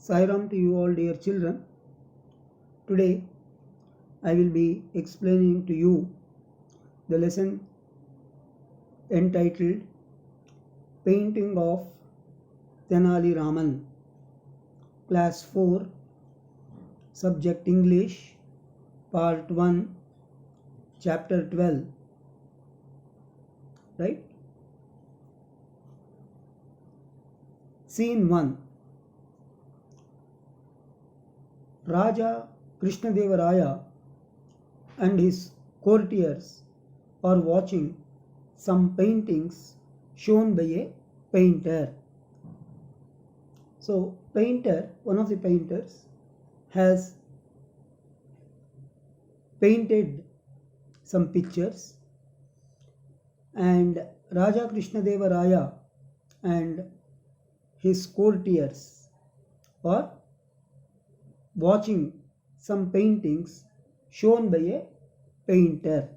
Sairam to you all, dear children. Today I will be explaining to you the lesson entitled Painting of Tenali Raman, Class 4, Subject English, Part 1, Chapter 12. Right? Scene 1. Raja Krishnadevaraya and his courtiers are watching some paintings shown by a painter. So, one of the painters has painted some pictures, and Raja Krishnadevaraya and his courtiers are watching some paintings shown by a painter.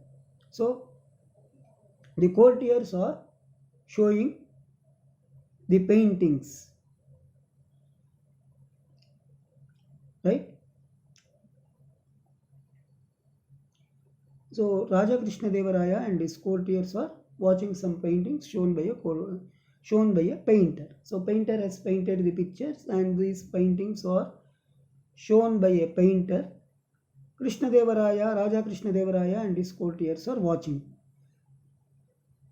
So, the courtiers are showing the paintings, right? So, Raja Krishnadevaraya and his courtiers are watching some paintings shown by a painter. So, painter has painted the pictures, and these paintings are shown by a painter. Raja Krishnadevaraya and his courtiers are watching.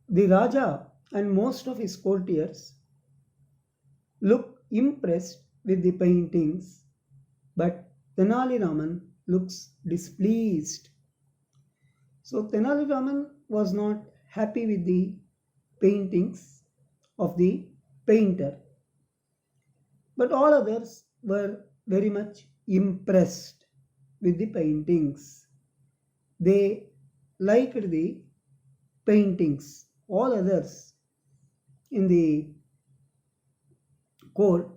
The Raja and most of his courtiers look impressed with the paintings, but Tenali Raman looks displeased. So Tenali Raman was not happy with the paintings of the painter, but all others were very much impressed with the paintings. They liked the paintings. All others in the court,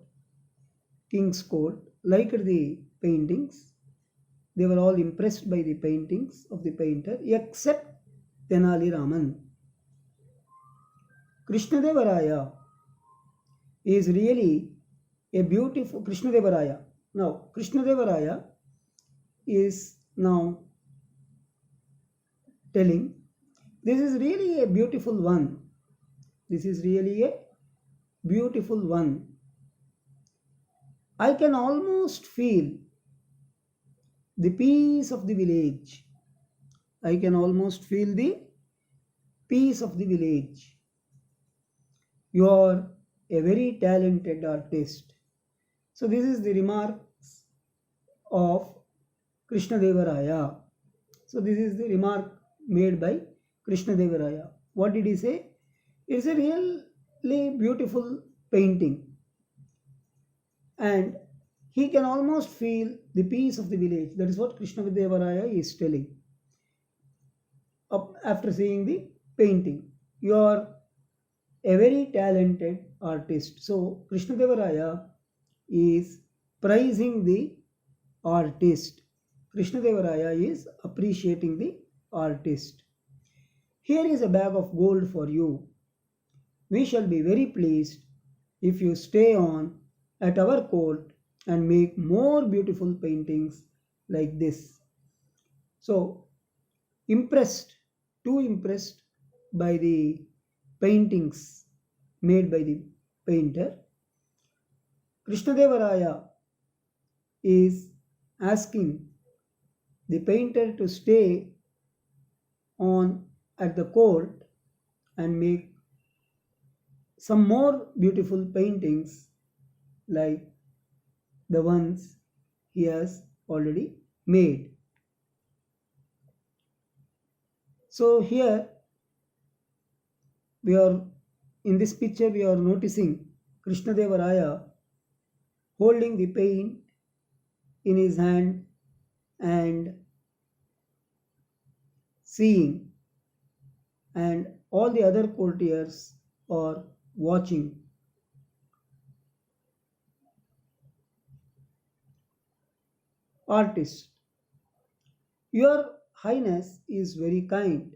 king's court, liked the paintings. They were all impressed by the paintings of the painter, except Tenali Raman. Krishnadevaraya is really a beautiful Krishnadevaraya. Now, Krishnadevaraya is now telling, this is really a beautiful one. This is really a beautiful one. I can almost feel the peace of the village. I can almost feel the peace of the village. You are a very talented artist. So this is the remarks of Krishnadevaraya. So this is the remark made by Krishnadevaraya. What did he say? It's a really beautiful painting, and he can almost feel the peace of the village. That is what Krishnadevaraya is telling. After seeing the painting, you are a very talented artist. So Krishnadevaraya is praising the artist. Krishnadevaraya is appreciating the artist. Here is a bag of gold for you. We shall be very pleased if you stay on at our court and make more beautiful paintings like this. So, too impressed by the paintings made by the painter, Krishnadevaraya is asking the painter to stay on at the court and make some more beautiful paintings like the ones he has already made. So here in this picture we are noticing Krishnadevaraya holding the paint in his hand and seeing, and all the other courtiers are watching. Artist: Your Highness is very kind.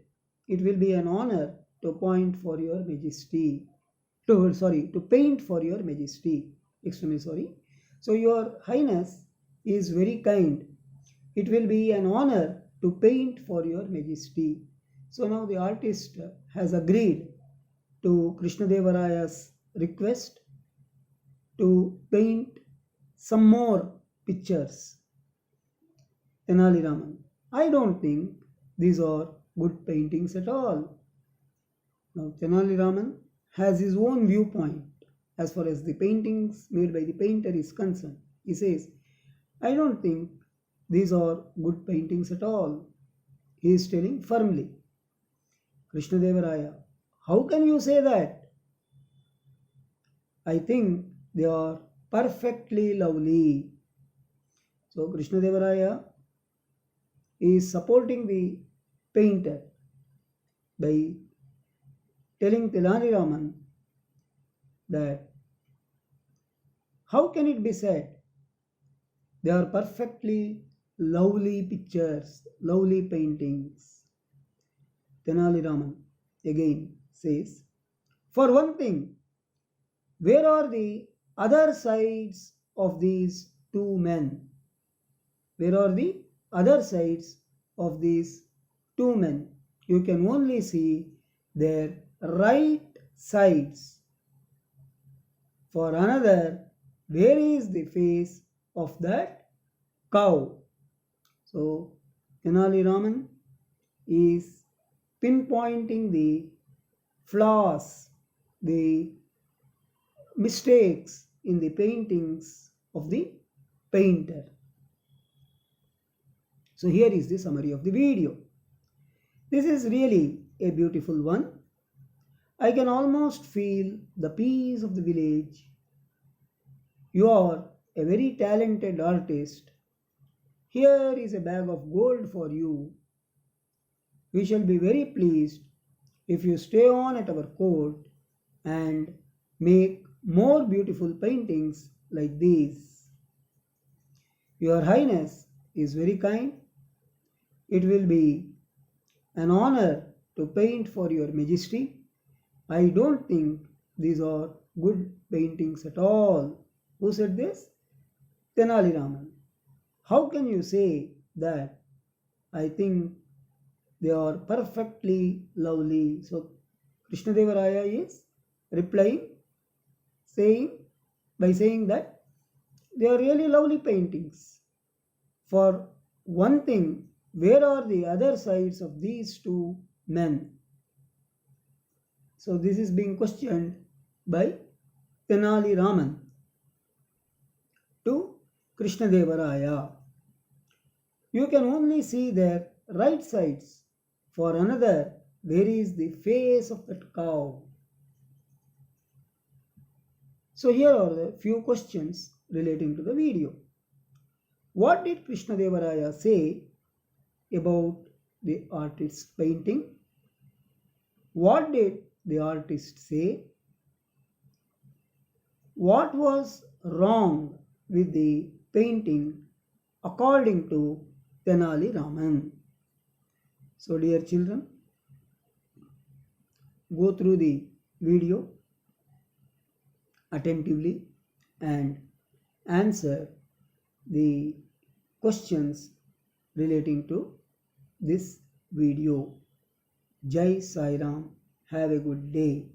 It will be an honor to point for your majesty. To paint for your majesty. Extremely sorry. So, Your Highness is very kind. It will be an honor to paint for Your Majesty. So, now the artist has agreed to Krishnadevaraya's request to paint some more pictures. Tenali Raman, I don't think these are good paintings at all. Now, Tenali Raman has his own viewpoint as far as the paintings made by the painter is concerned. He says, I don't think these are good paintings at all. He is telling firmly. Krishnadevaraya, how can you say that? I think they are perfectly lovely. So Krishnadevaraya is supporting the painter by telling Tenali Raman that how can it be said they are perfectly lovely pictures, lovely paintings. Tenali Raman again says, for one thing, where are the other sides of these two men? Where are the other sides of these two men? You can only see their right sides. For another, where is the face of that cow? So, Tenali Raman is pinpointing the flaws, the mistakes in the paintings of the painter. So, here is the summary of the video. This is really a beautiful one. I can almost feel the peace of the village. You are a very talented artist. Here is a bag of gold for you. We shall be very pleased if you stay on at our court and make more beautiful paintings like these. Your Highness is very kind. It will be an honor to paint for Your Majesty. I don't think these are good paintings at all. Who said this? Tenali Raman. How can you say that? I think they are perfectly lovely. So Krishnadevaraya is replying, saying that they are really lovely paintings. For one thing, where are the other sides of these two men? So this is being questioned by Tenali Raman to Krishnadevaraya. You can only see their right sides. For another, where is the face of that cow? So here are the few questions relating to the video. What did Krishnadevaraya say about the artist's painting? What did the artist say? What was wrong with the painting according to Tenali Raman? So dear children, go through the video attentively and answer the questions relating to this video. Jai Sai Ram. Have a good day.